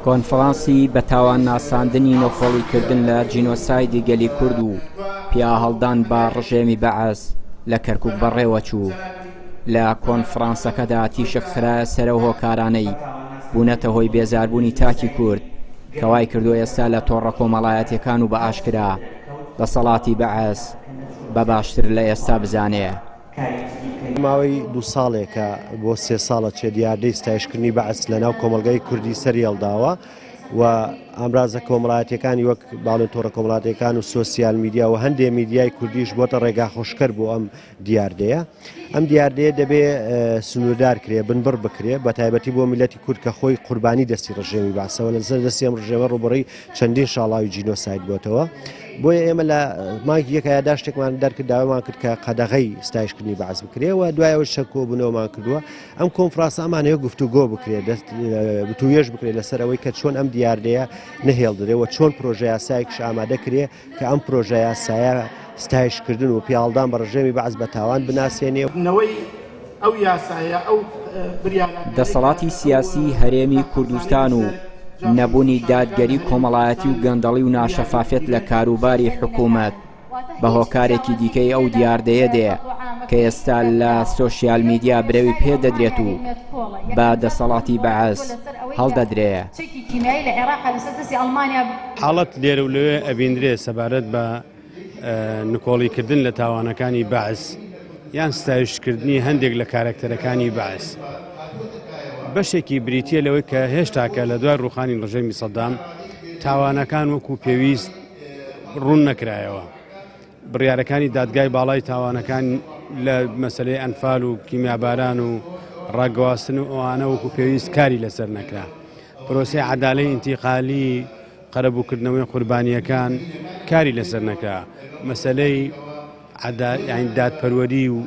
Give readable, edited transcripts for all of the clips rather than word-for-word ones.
کۆنفرانسی بە تاوان ناساندنی نۆخۆڵیکردن لە جینۆسایدی گەلی کورد و پیا هەڵدان بە ڕژێمی بەعەز لە کەرکووک بەڕێوە چوو. لە کۆنفرانسەکەدا تیشک خرایە سەرە و هۆکارانەی بوونەتە هۆی بێزاربوونی تاکی کورد کەوای کردو ئێستا لە تۆڕە کۆمەڵایەتیەکان و بە ئاشکرا دەسەڵاتی بەعەز بە باشتر لە ئێستا بزانێ. ماوەی 2 ساڵێکە بۆ 3 ساڵە چێ دیاردەی ستایشکردنی بەعەز لەناو کۆمەلگای کوردی سەری هێڵداوە و ئامرازە کۆمەڵایەتیەکانی وەک باڵێن تۆڕە کۆمەڵایەتیەکان و سۆسیال میدیا و هەندێک میدیای کوردیش بۆتە ڕێگا خۆشکەر بۆ ئەم دیاردەیە. ئەم دیاردەیە دەبێ سنووردار کرێ بنبڕ بکرێ بە تایبەتی بۆ میلەتی کورد کە خۆی قوربانی دەستی ڕژێمی بەعەزەوە لەسەر دەستی ئەم ڕژێمە ڕوبەڕی چەندین شاڵاوی جینۆساید بۆتەوە. بۆیە ئێمە لە مانگی یەک یادا شتێکمان دەرکرد داوامان کرد کە قەدەغەی ستایشکردنی بەعەز بکرێ و دوایەوە شەکۆ بوونەوەمان کردووە ئەم کۆنفرانسە ئەمانەیە گفتوگۆ بکرێ بتوێژ بکرێت لەسەر ئەوەی کە چۆن ئەم دیاردەیە نەهێڵدرێەوە چۆن پرۆژە یاسایەکیش ئامادە کرێ کە ئەم پرۆژە یاسایە ستایشکردن و پیاڵدان بە ڕژێمی بەعەز بە تاوان بناسێنێ. دەسەڵاتی سیاسی هەرێمی کوردستان و نەبوونی دادگەری کۆمەڵایەتی و گەندەڵی و ناشەفافێت لە کاروباری حکوومەت بە هۆکارێکی دیکەی ئەو دیاردەیە دێ کە ئێستا لە سۆشیال میدیا برەوی پێدەدرێت و بە دەسەڵاتی بەعەز هەڵدەدرێ. حاڵەت لێرە و لەوێ ئەبیندرێ سەبارەت بە نکۆڵیکردن لە تاوانەکانی بەعەز یان ستایشکردنی هەندێک لە کارکتەرەکانی بەعەز. بەشێکی بریتیە لەوەی کە هێشتاکە لە دوای ڕوخانی ڕژێمی سەدام تاوانەکان وەکو پێویست ڕوون نەکرایەوە. بڕیارەکانی دادگای باڵای تاوانەکان لە مەسەلەی ئەنفال و کیمیاباران و ڕاگەواستن و ئەوانە وەکو پێویست کاری لەسەر نەکرا. پرۆسەی عەدالەی ئینتیقالی قەرەبووکردنەوەی قوربانیەکان کاری لەسەر نەکرا. مەسەلەی دادپەروەری و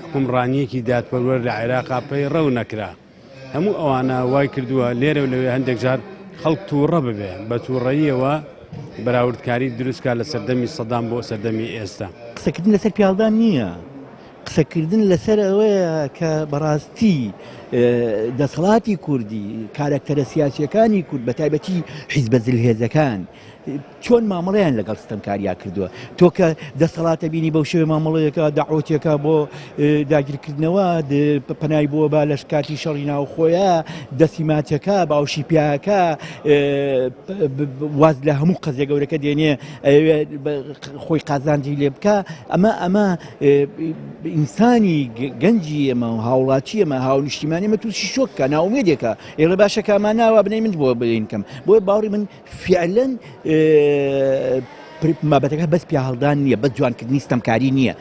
حکومڕانیەکی دادپەروەر لە عێراقا پێی ڕەو نەکرا. هەموو ئەوانە وای کردووە لێرە و لەوێ هەندێک جار خەڵک تووڕە ببێ بە تووڕەییەوە بەراوردکاری دروستکە لە سەردەمی سەدام بۆ سەردەمی ئێستا. قسەکردن لەسەر پیاڵدان نییە، قسەکردن لەسەر ئەوەیە کە بەڕاستی دەسەڵاتی کوردی کارکتەرە سیاسیەکانی کورد بە تایبەتی حیزبە جلهێزەکان چۆن مامەڵەیان لەگەڵ ستەمکاریا کردووە. تۆ کە دەسەڵاتە بینی بەو شێوە مامەڵەیەکە داعوتێکە بۆ داگیرکردنەوە پەنای بۆ با لە شکاتی شەڕی ناوخۆیە دەستی ماچەکە باوشی پیاکە واز لە هەموو قەزیە گەورەکە دێنێ خۆی قازاندی لێ بکە. ئەمە ئینسانی گەنجی ئێمە و هاوڵاتی ئێمە هاونیشتیمانی ئێمە تووشی شۆککە ناومێدێکە ئێڵە باشە کامان ناوە بنەی من بۆ بڵێنکەم. بۆیە باوەڕی من فعلەن مابەتەکە بەس پیاهەڵدان نییە، بەس جوانکردنی ستەمکاری نییە.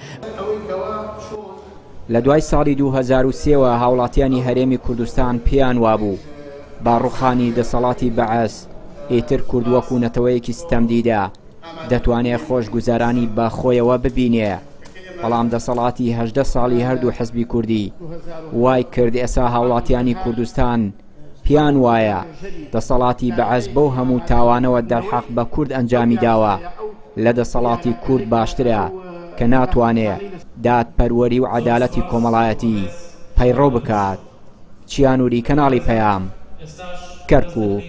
لە دوای ساڵی 2003ەوە هاوڵاتیانی هەرێمی کوردستان پێیان وابوو باڕوخانی دەسەڵاتی بەعەز ئیتر کورد وەکو نەتەوەیەکی ستەمدیدا دەتوانێت خۆشگوزارانی بە خۆیەوە ببینێ. بەڵام دەسەڵاتی 18 ساڵی هەردوو حزبی کوردی وای کرد ئێستا هاوڵاتیانی کوردستان پیان وایە دەسەڵاتی بەعەز بەو هەموو تاوانەوە دەرحەق بە کورد ئەنجامی داوە لە دەسەڵاتی کورد باشترە کە ناتوانێت دادپەروەری و عەدالەتی کۆمەڵایەتی پەیڕۆ بکات. چیانووری کەناڵی پەیام، کەرکووک.